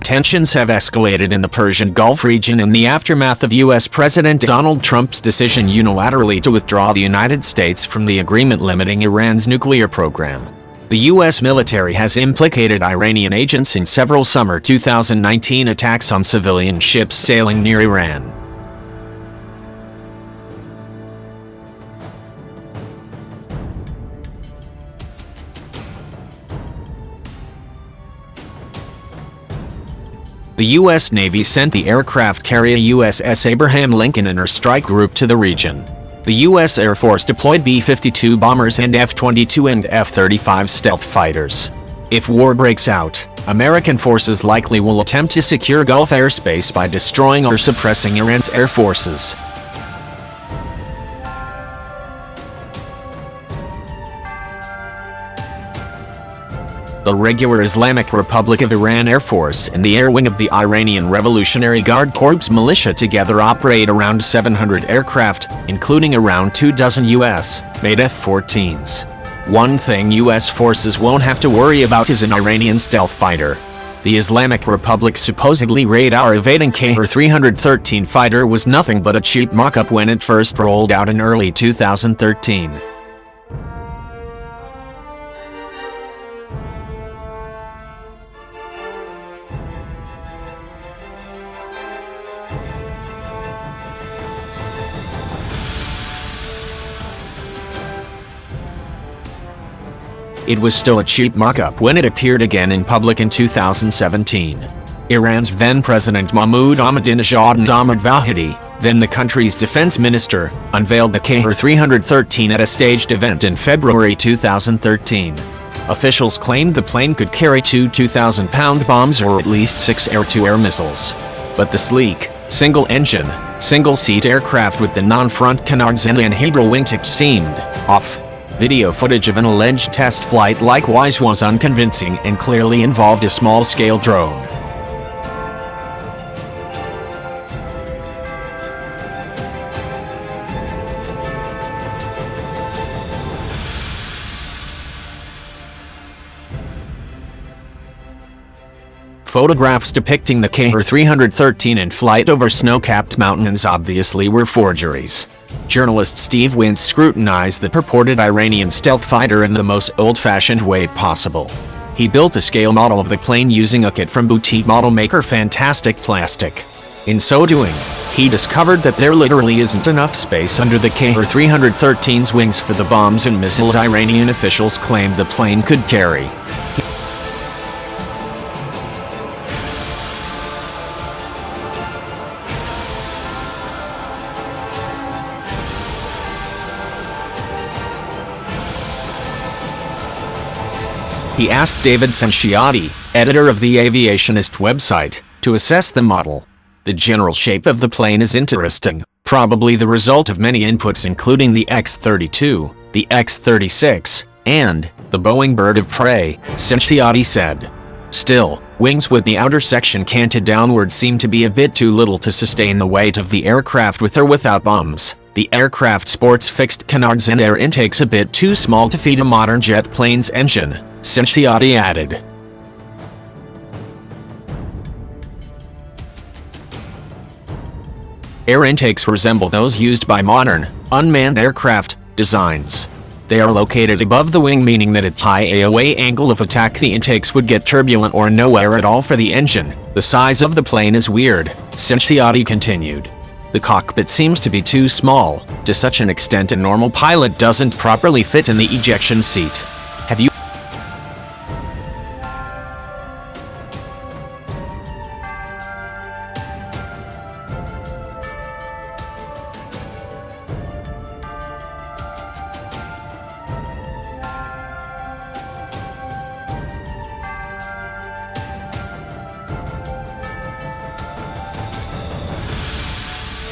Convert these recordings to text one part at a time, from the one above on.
Tensions have escalated in the Persian Gulf region in the aftermath of U.S. President Donald Trump's decision unilaterally to withdraw the United States from the agreement limiting Iran's nuclear program. The U.S. military has implicated Iranian agents in several summer 2019 attacks on civilian ships sailing near Iran. The U.S. Navy sent the aircraft carrier USS Abraham Lincoln and her strike group to the region. The U.S. Air Force deployed B-52 bombers and F-22 and F-35 stealth fighters. If war breaks out, American forces likely will attempt to secure Gulf airspace by destroying or suppressing Iran's air forces. The regular Islamic Republic of Iran Air Force and the air wing of the Iranian Revolutionary Guard Corps militia together operate around 700 aircraft, including around 24 U.S.-made F-14s. One thing U.S. forces won't have to worry about is an Iranian stealth fighter. The Islamic Republic's supposedly radar-evading Kh-313 fighter was nothing but a cheap mock-up when it first rolled out in early 2013. It was still a cheap mock-up when it appeared again in public in 2017. Iran's then-President Mahmoud Ahmadinejad and Ahmad Vahidi, then the country's defense minister, unveiled the Kh-313 at a staged event in February 2013. Officials claimed the plane could carry two 2,000-pound bombs or at least 6 air-to-air missiles. But the sleek, single-engine, single-seat aircraft with the non-front canards and anhedral wingtips seemed off. Video footage of an alleged test flight likewise was unconvincing and clearly involved a small-scale drone. Photographs depicting the Kh-313 in flight over snow-capped mountains obviously were forgeries. Journalist Steve Wintz scrutinized the purported Iranian stealth fighter in the most old-fashioned way possible. He built a scale model of the plane using a kit from boutique model maker Fantastic Plastic. In so doing, he discovered that there literally isn't enough space under the Kh-313's wings for the bombs and missiles Iranian officials claimed the plane could carry. He asked David Sanciati, editor of the aviationist website, to assess the model. The general shape of the plane is interesting, probably the result of many inputs including the X-32, the X-36, and the Boeing bird of prey, Sanciati said. Still, wings with the outer section canted downward seem to be a bit too little to sustain the weight of the aircraft with or without bombs. The aircraft sports fixed canards and air intakes a bit too small to feed a modern jet plane's engine, Sanciati added. Air intakes resemble those used by modern, unmanned aircraft designs. They are located above the wing, meaning that at high AOA angle of attack the intakes would get turbulent or no air at all for the engine. The size of the plane is weird, Sanciati continued. The cockpit seems to be too small, to such an extent a normal pilot doesn't properly fit in the ejection seat. Have you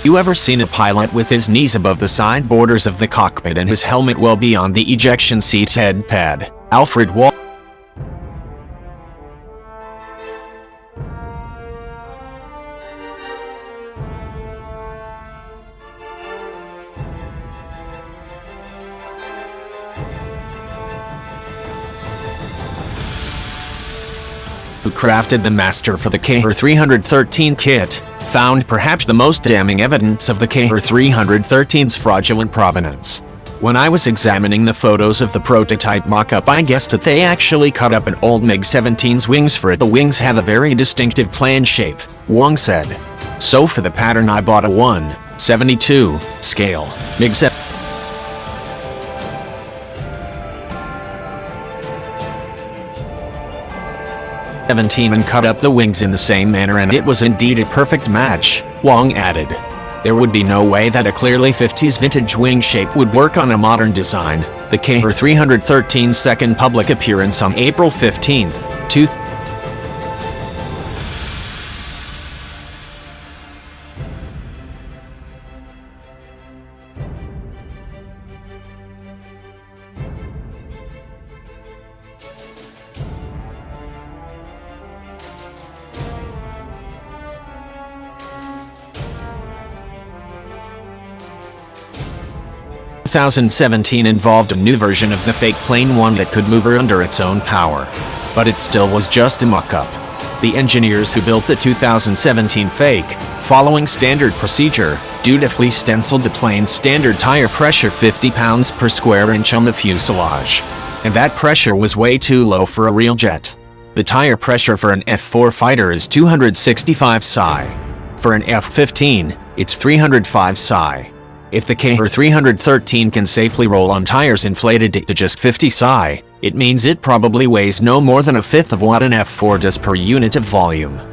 You ever seen a pilot with his knees above the side borders of the cockpit and his helmet well beyond the ejection seat's head pad? Alfred Wall. who crafted the master for the KR-313 kit, found perhaps the most damning evidence of the KR-313's fraudulent provenance. When I was examining the photos of the prototype mock-up, I guessed that they actually cut up an old MiG-17's wings for it. The wings have a very distinctive plan shape, Wong said. So for the pattern I bought a 1/72 scale MiG-17 and cut up the wings in the same manner, and it was indeed a perfect match, Wong added. There would be no way that a clearly 50s vintage wing shape would work on a modern design. The KR-313's second public appearance on April 15, 2017 involved a new version of the fake plane, one that could move under its own power. But it still was just a mock-up. The engineers who built the 2017 fake, following standard procedure, dutifully stenciled the plane's standard tire pressure 50 pounds per square inch on the fuselage. And that pressure was way too low for a real jet. The tire pressure for an F-4 fighter is 265 psi. For an F-15, it's 305 psi. If the KR-313 can safely roll on tires inflated to just 50 psi, it means it probably weighs no more than a fifth of what an F-4 does per unit of volume.